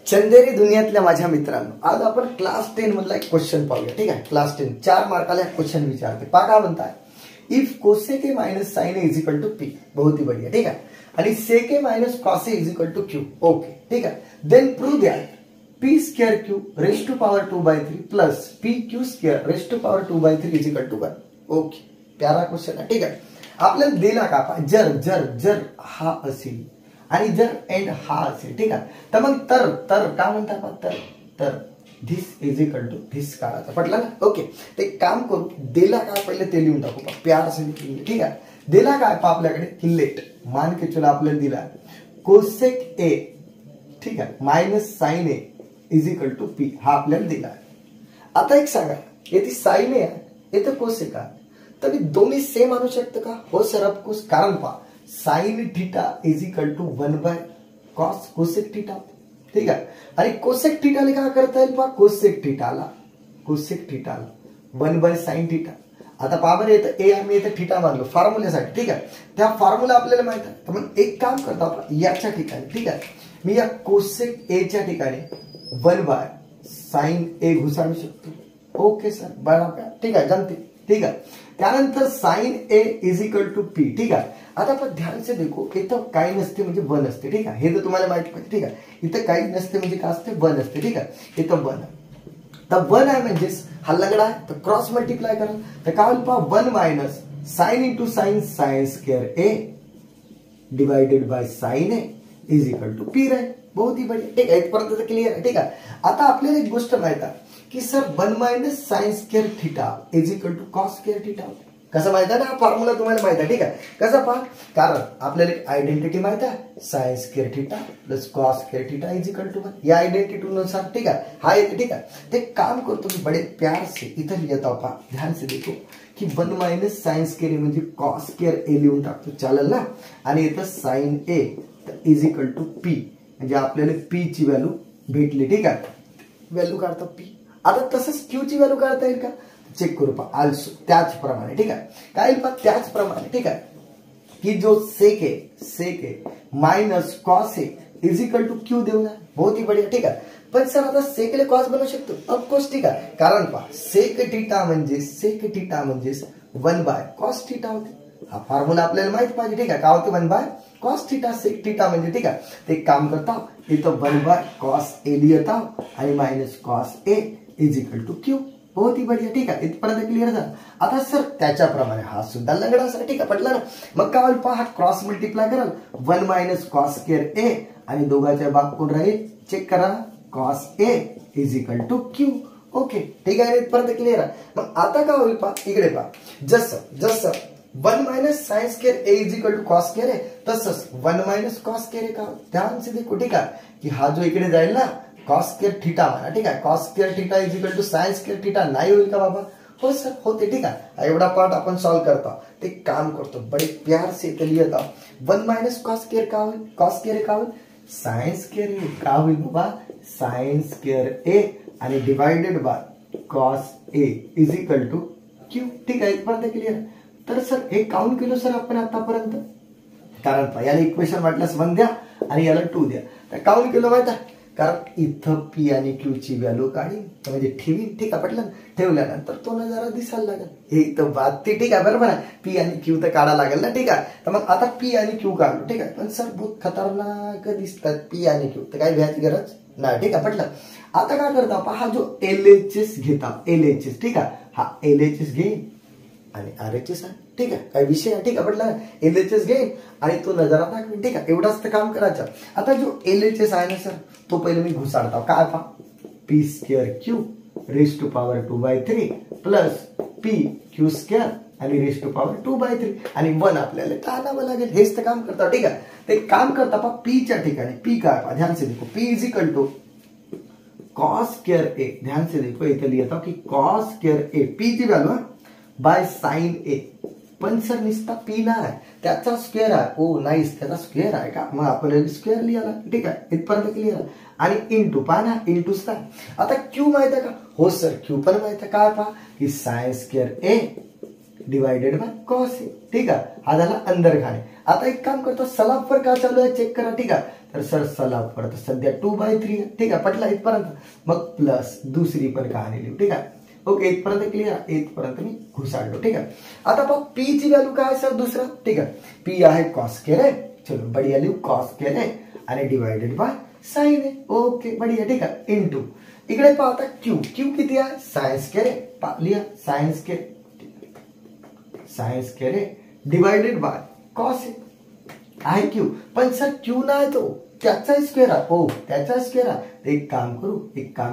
चंदेरी दुनियातल्या माझ्या मित्रांनो, आज आपण क्लास 10 मधला एक क्वेश्चन पाहूया. ठीक आहे, क्लास 10 4 मार्काला क्वेश्चन विचारते. पहा काय म्हणताय, if cosec A minus sine A is equal to P. बहुत ही बढ़िया. ठीक आहे, आणि sec A minus cos A is equal to Q. Okay, ठीक आहे. Then prove that P square Q raise to power 2/3 plus P Q square raise to power 2/3 is equal to 1. Okay, प्यारा question आहे. ठीक आहे, आपल्याला दिला का जर जर जर हा असेल आणि जर एंड हा असेल, ठीक आहे, तर मग तर काय म्हणतात तर तर this is equal to this काढायचा. पटलं ना? ओके, ते काम करू. दिला काय पहिले ते लिहून टाकू. प्यार से लिखिए. ठीक आहे, दिला काय आपल्याकडे की लेट मान के चला आपल्याला दिला कोसेक ए, ठीक आहे, minus sine A is equal to P. हा आपल्याला दिला. आता एक सांगा, येथे साइन ए आहे, येथे कोसेक आहे, तर मी दोन्ही सेम आणू शकतो का? हो सर, ऑफकोर्स. कारण पहा sine theta is equal to 1 by cos cosec theta. ठीक आहे, आणि कोसेक थीटाला काय करता येईल पहा, कोसेक थीटाला 1 बाय साइन थीटा. आता पहा बरं, येतं ए आम्ही येतं थीटा मानलो फॉर्म्युल्यासाठी. ठीक आहे, त्या फॉर्म्युला आपल्याला माहित आहे. तर मग एक काम करतो आपण याच्या ठिकाणी, ठीक आहे, मी या कोसेक ए च्या ठिकाणी 1 बाय साइन ए घुसाडू शकतो. ओके सर, बरोबर. ठीक आहे, जमते. ठीक आहे, त्यानंतर sine A is equal to P. ठीक आहे, आता आपण ध्यान से देखो, इथं काही नसते म्हणजे 1 असते. ठीक आहे, हे तर तुम्हाला माहित पाहिजे. ठीक आहे, इथं काही नसते म्हणजे काय असते, 1 असते. ठीक आहे, इथं 1 आहे. तर 1 आहे म्हणजेच हा लगडा आहे, तर क्रॉस मल्टिप्लाय करा. तर काय होईल पहा, 1 minus sine into sine sine square A divided by sine A is equal to P राहील. बहुत ही बढ़िया. ठीक आहे, इथपर्यंत क्लिअर आहे. ठीक आहे, आता आपल्याला एक गोष्ट माहित आहे की sir 1 minus sine square theta is equal to cos square theta. कसं माहित आहे ना, हा फॉर्म्युला तुम्हाला माहित आहे. ठीक आहे, कसं पहा, कारण आपल्याला एक आयडेंटिटी माहित आहे, sine square theta plus cos square theta is equal to 1. या आयडेंटिटी नुसार, ठीक आहे, हा येते. ठीक आहे, ते काम करतो मी बड़े प्यार से इथं लिहिता पहा, ध्यान से देखो की 1 मायनस साइन स्क्वेअर म्हणजे कॉस स्क्वेअर ए लिहून टाकतो, चालेल ना. आणि इथं sine A is equal to P, म्हणजे आपल्याला पी ची व्हॅल्यू भेटली. ठीक आहे, व्हॅल्यू काढतो पी. आता तसंच क्यू ची व्हॅल्यू काढता येईल का, चेक करू पहा. आल्सो त्याचप्रमाणे, ठीक आहे, काय पहा त्याचप्रमाणे, ठीक आहे, की जो sec A minus cos A is equal to Q देऊ ना. बहुत ही बढ़िया. ठीक आहे, पण सर आता सेकले कॉस बनवू शकतो, ऑफकोर्स. ठीक आहे, कारण पहा सेक थीटा म्हणजे 1 बाय कॉस थीटा होते. हा फॉर्म्युला आपल्याला माहित पाहिजे. ठीक आहे, काय होते 1 by cos theta, sec theta म्हणजे. ठीक आहे, ते काम करता इथं 1 बाय कॉस ए लिहिता आणि minus cos A is equal to Q. बहुत ही बढ़िया. ठीक आहे, इथपर्यंत क्लिअर झालं. आता सर त्याच्याप्रमाणे हा सुद्धा लगडा असेल. ठीक आहे, पटलं ना. मग काय होईल पहा, हा क्रॉस मल्टिप्लाय कराल 1 मायनस कॉस स्क्वेअर ए आणि दोघांच्या बाग कोण राहील, चेक करा, cos A is equal to Q. Okay, ठीक आहे, इथपर्यंत क्लिअर आहे. मग आता काय होईल पहा, इकडे पहा, जसं 1 minus sine square A is equal to cos square आहे, तसंच 1 मायनस कॉस स्क्वेअर आहे. का ध्यान से देखो, ठीक आहे, की हा जो इकडे जाईल ना कॉस स्क्वेअर थीटा म्हणा. ठीक आहे, cos square theta is equal to sine square theta नाही होईल का बाबा? हो सर, होते. ठीक आहे, एवढा पार्ट आपण सॉल्व्ह करतो. ते काम करतो बड़े प्यार से इथे लिहित आहोत. 1 मायनस कॉस स्क्वेअर का होईल, कॉस स्क्वेअर का होईल, साइन स्क्वेअर ए का होईल बाबा, साइन स्क्वेअर ए आणि divided by cos A is equal to Q. ठीक आहे, इथपर्यंत क्लिअर. तर सर हे काउंट केलं सर आपण आतापर्यंत, कारण याला इक्वेशन वाटल्यास 1 द्या आणि याला 2 द्या. तर काउंट केलं माहिती आहे, कारण इथं पी आणि क्यू ची व्हॅल्यू काढी म्हणजे ठेवी. ठीक आहे, पटलं. ठेवल्यानंतर तो नजारा दिसायला लागेल. हे इथं बात ती. ठीक आहे, बरोबर आहे, पी आणि क्यू तर काढायला लागेल ना. ठीक आहे, तर मग आता पी आणि क्यू काढलो. ठीक आहे, पण सर बहुत खतरनाक दिसतात पी आणि क्यू, तर काही भ्यायची गरज नाही. ठीक आहे, पटलं. आता काय करता पहा, हा जो LHS घेता, LHS, ठीक आहे, हा LHS घेईन आणि RHS आहे. ठीक आहे, काही विषय आहे. ठीक आहे, पटलं. LHS घेईन आणि तो नजारा दाखवेन. ठीक आहे, एवढाच तर काम करायचं. आता जो LHS आहे ना सर, तो पहिले मी घुसाडतो. काय पहा, P square Q raise to power 2/3 plus P Q square आणि रेस टू पॉवर 2/3 आणि 1 आपल्याला टाळावं लागेल. हेच तर काम करता. ठीक आहे, ते काम करता पहा पी च्या ठिकाणी. पी काय पहा, ध्यान से देखो, P is equal to cos square A. ध्यान से देखो, इथे लिहितो की कॉस स्क्वेअर ए पी ची व्हॅल्यू बाय साइन ए. पण सर निसता पी नाही, त्याचा स्क्वेअर आहे. ओ नाईस, त्याचा स्क्वेअर आहे का, मग आपल्याला स्क्वेअर लिहायला. ठीक आहे, इथपर्यंत क्लिअर. आणि इंटू पहा ना, इंटू साइन. आता क्यू माहित आहे का? हो सर, क्यू पण माहित आहे. काय पहा की sine square A divided by cos A. ठीक आहे, हा झाला अंदर खाणे. आता एक काम करतो, सलाबवर का चालू आहे चेक करा, ठीक आहे. तर सर सलाबवर तर सध्या 2/3 आहे, ठीक आहे. पटला इथपर्यंत. मग प्लस दुसरी पण कहाणी लिहू, ठीक आहे. ओके, इथपर्यंत क्लिअर. इथपर्यंत मी घुसाडलो, ठीक आहे. आता पहा पी ची व्हॅल्यू काय सर दुसरा, ठीक आहे. पी आहे कॉस स्क्वेअर आहे, चलो बढिया लिहू कॉस स्क्वेअर आहे आणि डिवायडेड बाय साइन आहे. ओके बढिया, ठीक आहे. इनटू इकडे पहा आता क्यू, क्यू किती आहे साइन स्क्वेअर आहे, लिहा साइन स्क्वेअर, साइन स्क्वेअर आहे डिवायडेड बाय कॉस आहे क्यू. पण सर क्यू नाही तो त्याचा स्क्वेअर आहे. ओ त्याचा स्क्वेअर आहे. एक काम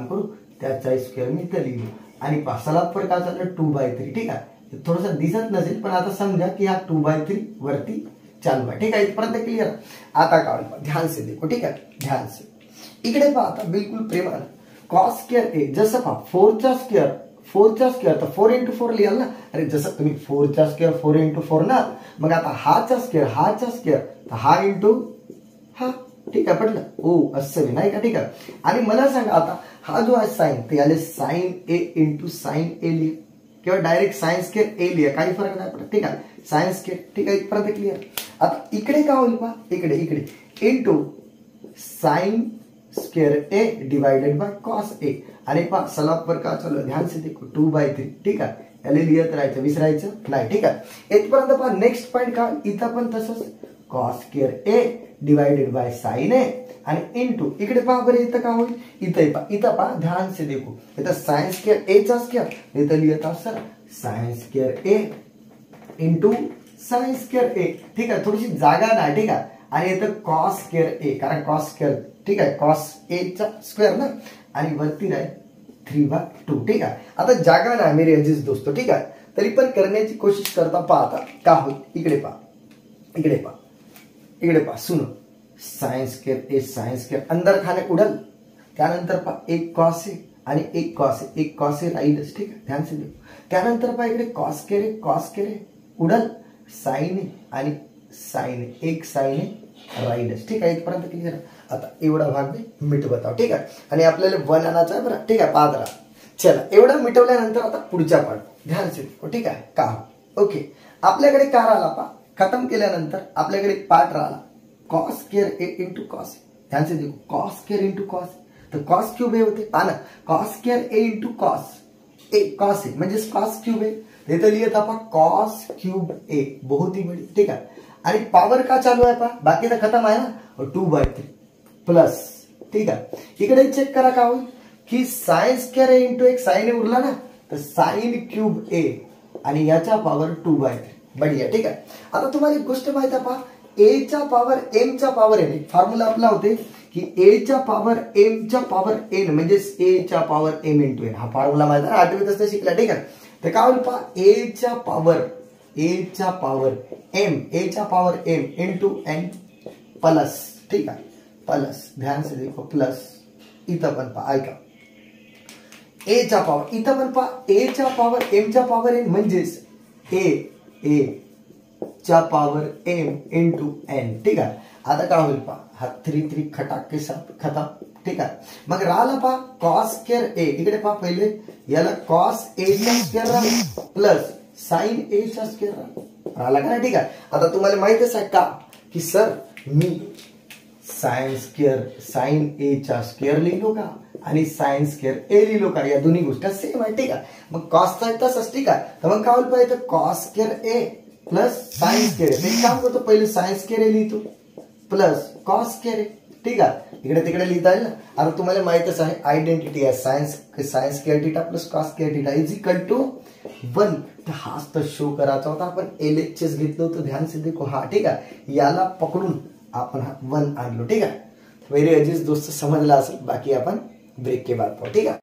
करू त्याचा स्क्वेअर मी इथं लिहिलो आणि सलाबवर काय चाललं 2/3, ठीक आहे. थोडस दिसत नसेल पण आता समजा की हा 2/3 वरती चालू आहे, ठीक आहे. इथपर्यंत क्लिअर. आता काय ध्यान से देखो, ठीक आहे. ध्यान से इकडे पहा आता बिलकुल प्रेमानं कॉस स्क्वेअर ए, जसं पहा 4 चा स्क्वेअर तर 4 × 4 लिहाल ना. अरे जसं तुम्ही 4 चा स्क्वेअर 4 × 4 ना, मग आता हाचा स्क्वेअर तर हा इंटू हा, ठीक आहे. पटलं. ओ असं नाही का, ठीक आहे. आणि मला सांगा आता हा जो आहे साइन ते आले साइन ए इंटू साइन ए लिहा किंवा डायरेक्ट साइन स्क्वेअर ए लिहा, काही फरक नाही पडत, ठीक आहे. साइन स्क्वेअर, ठीक आहे. इथपर्यंत क्लिअर. आता इकडे काय होईल पहा, इकडे into sine square A divided by cos A. आणि पहा सलाबवर का चालू आहे ध्यान से देखो 2/3, ठीक आहे. याला लिहत राहायचं, विसरायचं नाही, ठीक आहे. इथपर्यंत पहा नेक्स्ट पॉईंट काय, इथं पण तसंच cos square A divided by sine A आणि इंटू इकडे पहा बरं इथं काय होईल, इथं पहा ध्यान से देखो, इथं साइन स्क्वेअर ए चा स्क्वेअर इथं लिहत सर साइन स्क्वेअर ए इंटू साइन स्क्वेअर ए, ठीक आहे. थोडीशी जागा नाही, ठीक आहे. आणि इथं कॉस स्क्वेअर ए, कारण कॉस स्क्वेअर, ठीक आहे, कॉस ए चा स्क्वेअर ना, आणि वरती राहील 3/2, ठीक आहे. आता जागा नाही मेरे अजीज दोस्तों, ठीक आहे. तरी पण करण्याची कोशिश करता पहा आता का होईल. इकडे पहा सुनो, साइन स्क्वेअर ए साइन स्क्वेअर अंदर खाने उडल, त्यानंतर पहा एक कॉस ए आणि एक कॉस ए राहीलच, ठीक आहे. ध्यान से देखो. त्यानंतर पहा इकडे cos square A Udal, sign A आणि साइन ए, एक साइन ए राहीलच, ठीक आहे. इथपर्यंत क्लिअर. आता एवढा भाग मी मिटवत आहोत, ठीक आहे. आणि आपल्याला 1 आणायचा आहे बरं, ठीक आहे. पाहत राहा. चला एवढं मिटवल्यानंतर आता पुढच्या पार्ट ध्यान से देखो, ठीक आहे. का ओके, आपल्याकडे का राहिला पहा, खतम केल्यानंतर आपल्याकडे पार्ट राहिला कॉस स्क्वेअर ए इंटू कॉस. ध्यान से देखो कॉस स्क्वेअर इंटू कॉस, तर कॉस क्यूब ए होते पहा ना, cos square A into cos A म्हणजे कॉस क्यूब ए. इथं लिहित आपण कॉस क्यूब ए, बहुत ही बढी, ठीक आहे. आणि पॉवर का चालू आहे पहा, बाकी तर खतम आहे ना, 2/3 प्लस, ठीक आहे. इकडे चेक करा का होईल की साइन स्क्वेअर ए इंटू एक साइन ए उरला ना, तर साइन क्यूब ए आणि याचा पॉवर 2/3, बढिया, ठीक आहे. आता तुम्हाला एक गोष्ट माहित आहे पहा, ए च्या पॉवर एम च्या पॉवर एन, फॉर्म्युला आपला होते की ए च्या पॉवर एम च्या पॉवर एन म्हणजे ए च्या पॉवर एम इंटू एन. हा फॉर्म्युला माहित आहे, 8वीत असता शिकला, ठीक आहे. तर काय होईल पहा, ए च्या power M into N plus, ठीक आहे, प्लस. ध्यान से देखो प्लस. इथं पण पहा, ऐका, ए च्या पॉवर इथं पण पहा, ए च्या पॉवर एम च्या पॉवर एन म्हणजेच ए च्या पॉवर एम इंटू एन, ठीक आहे. आता काय होईल पहा, हा 3 खटाक के साथ खतम, ठीक आहे. मग राहिला पहा कॉस स्क्वेअर ए, इकडे पहा पहिले याला कॉस ए चा स्क्वेअर राहिला प्लस साइन ए चा स्क्वेअर राहिला का, ठीक आहे. आता तुम्हाला माहितच आहे का की सर मी साइन ए चा स्क्वेअर लिहिलो का आणि साइन स्क्वेअर ए लिहिलो का, या दोन्ही गोष्टी सेम आहे, ठीक आहे. मग कॉसचा तसंच, ठीक आहे. तर मग काय होईल पाहिजे, कॉस स्क्वेअर ए प्लस साइन स्क्वेअर ए. एक काम करतो, पहिले साइन स्क्वेअर ए लिहितो प्लस कॉस स्क्वेअर ए, ठीक आहे. इकडे तिकडे लिहिता येईल ना. आता तुम्हाला माहितच आहे आयडेंटिटी आहे, sine square theta plus cos square theta is equal to 1. तर हाच तर शो करायचा होता. आपण एलएचएस घेतलं होतं, ध्यान से देखो, हा, ठीक आहे. याला पकडून आपण हा 1 आणलो, ठीक आहे. मेरे अजीज दोस्त समजला असेल, बाकी आपण ब्रेक के बाद पाहू, ठीक आहे.